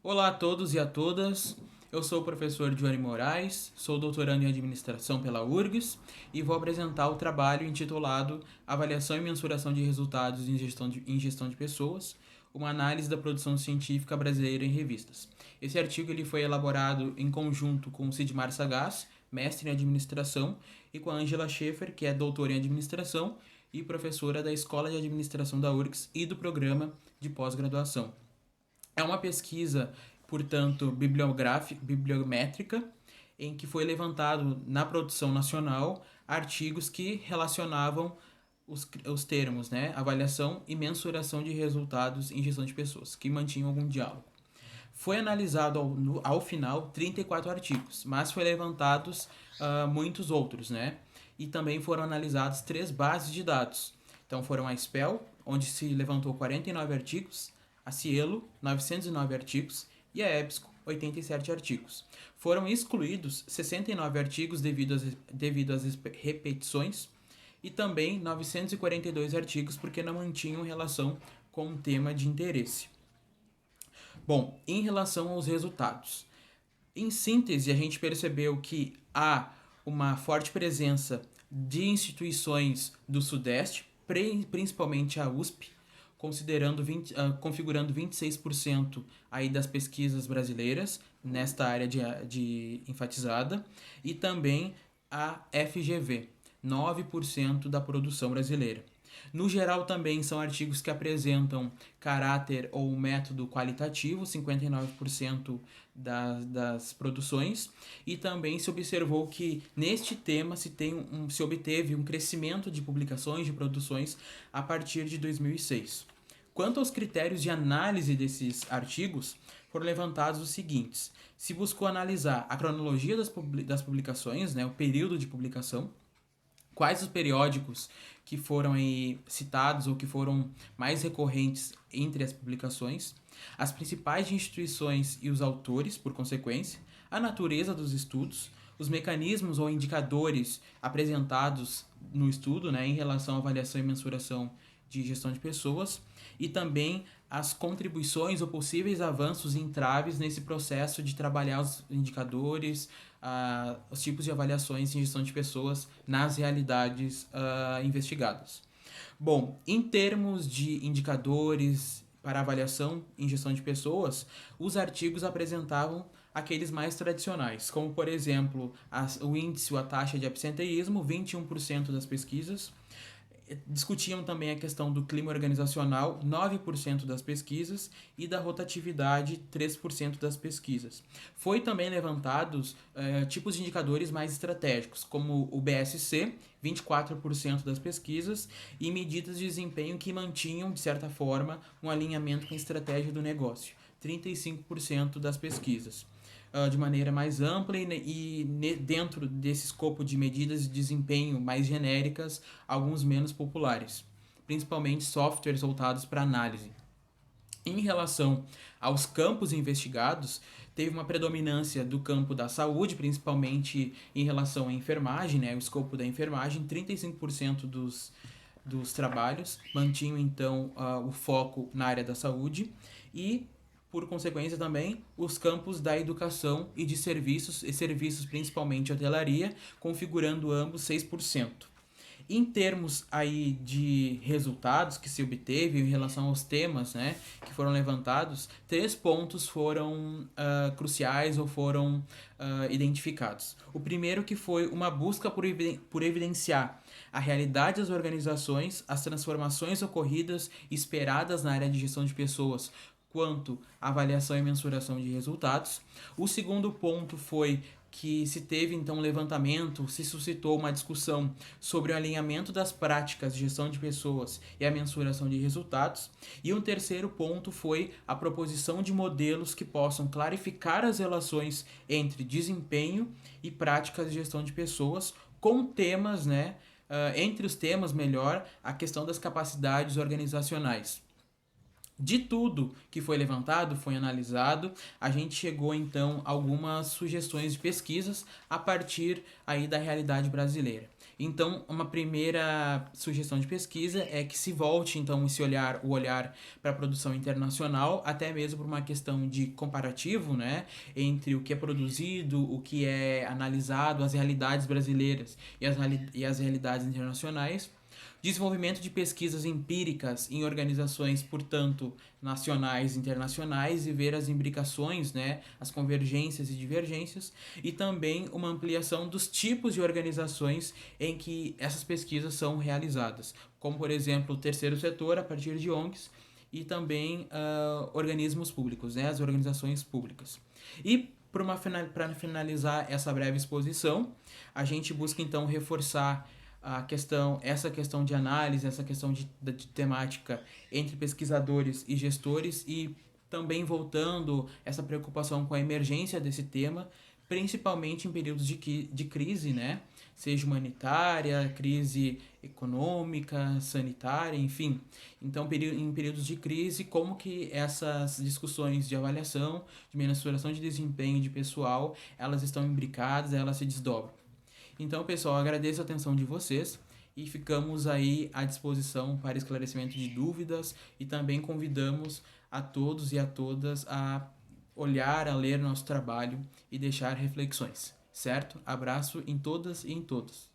Olá a todos e a todas. Eu sou o professor Johnny Moraes, sou doutorando em administração pela URGS e vou apresentar o trabalho intitulado Avaliação e Mensuração de Resultados em Gestão de Pessoas, uma análise da produção científica brasileira em revistas. Esse artigo ele foi elaborado em conjunto com o Sidmar Sagaz, mestre em administração, e com a Angela Schaefer, que é doutora em administração e professora da Escola de Administração da URGS e do programa de pós-graduação. É uma pesquisa, portanto, bibliométrica, em que foi levantado na produção nacional artigos que relacionavam os termos, né, avaliação e mensuração de resultados em gestão de pessoas, que mantinham algum diálogo. Foi analisado ao final 34 artigos, mas foi levantados muitos outros, né? E também foram analisados três bases de dados. Então foram a SPEL, onde se levantou 49 artigos, a Cielo, 909 artigos, e a EBSCO, 87 artigos. Foram excluídos 69 artigos devido às repetições e também 942 artigos porque não mantinham relação com o tema de interesse. Bom, em relação aos resultados, em síntese, a gente percebeu que há uma forte presença de instituições do Sudeste, principalmente a USP, configurando 26% aí das pesquisas brasileiras nesta área de enfatizada, e também a FGV, 9% da produção brasileira. No geral, também são artigos que apresentam caráter ou método qualitativo, 59% das produções, e também se observou que neste tema se obteve um crescimento de publicações, de produções, a partir de 2006. Quanto aos critérios de análise desses artigos, foram levantados os seguintes. Se buscou analisar a cronologia das publicações, né, o período de publicação, quais os periódicos que foram aí citados ou que foram mais recorrentes entre as publicações, as principais instituições e os autores, por consequência, a natureza dos estudos, os mecanismos ou indicadores apresentados no estudo, né, em relação à avaliação e mensuração de gestão de pessoas, e também as contribuições ou possíveis avanços e entraves nesse processo de trabalhar os indicadores, os tipos de avaliações em gestão de pessoas nas realidades investigadas. Bom, em termos de indicadores para avaliação em gestão de pessoas, os artigos apresentavam aqueles mais tradicionais, como por exemplo o índice ou a taxa de absenteísmo, 21% das pesquisas. Discutiam também a questão do clima organizacional, 9% das pesquisas, e da rotatividade, 3% das pesquisas. Foi também levantados tipos de indicadores mais estratégicos, como o BSC, 24% das pesquisas, e medidas de desempenho que mantinham, de certa forma, um alinhamento com a estratégia do negócio, 35% das pesquisas. De maneira mais ampla e dentro desse escopo de medidas de desempenho mais genéricas, alguns menos populares, principalmente softwares voltados para análise. Em relação aos campos investigados, teve uma predominância do campo da saúde, principalmente em relação à enfermagem, né? O escopo da enfermagem, 35% dos trabalhos mantinham então o foco na área da saúde, e por consequência também os campos da educação e de serviços, e serviços principalmente hotelaria, configurando ambos 6%. Em termos aí de resultados que se obteve em relação aos temas, né, que foram levantados, três pontos foram cruciais ou foram identificados. O primeiro que foi uma busca por evidenciar a realidade das organizações, as transformações ocorridas e esperadas na área de gestão de pessoas, quanto à avaliação e mensuração de resultados. O segundo ponto foi que se teve então um levantamento, se suscitou uma discussão sobre o alinhamento das práticas de gestão de pessoas e a mensuração de resultados. E um terceiro ponto foi a proposição de modelos que possam clarificar as relações entre desempenho e práticas de gestão de pessoas, com temas, né, entre os temas, melhor, a questão das capacidades organizacionais. De tudo que foi levantado, foi analisado, a gente chegou então a algumas sugestões de pesquisas a partir aí da realidade brasileira. Então, uma primeira sugestão de pesquisa é que se volte então o olhar para a produção internacional, até mesmo por uma questão de comparativo, né, entre o que é produzido, o que é analisado, as realidades brasileiras e as realidades internacionais. Desenvolvimento de pesquisas empíricas em organizações, portanto, nacionais e internacionais e ver as imbricações, né, as convergências e divergências, e também uma ampliação dos tipos de organizações em que essas pesquisas são realizadas, como, por exemplo, o terceiro setor, a partir de ONGs, e também organismos públicos, né, as organizações públicas. E para finalizar essa breve exposição, a gente busca então reforçar essa questão de análise, essa questão de temática entre pesquisadores e gestores e também voltando essa preocupação com a emergência desse tema, principalmente em períodos de crise, né? Seja humanitária, crise econômica, sanitária, enfim. Então, em períodos de crise, como que essas discussões de avaliação, de mensuração de desempenho de pessoal, elas estão imbricadas, elas se desdobram. Então, pessoal, agradeço a atenção de vocês e ficamos aí à disposição para esclarecimento de dúvidas e também convidamos a todos e a todas a olhar, a ler nosso trabalho e deixar reflexões, certo? Abraço em todas e em todos.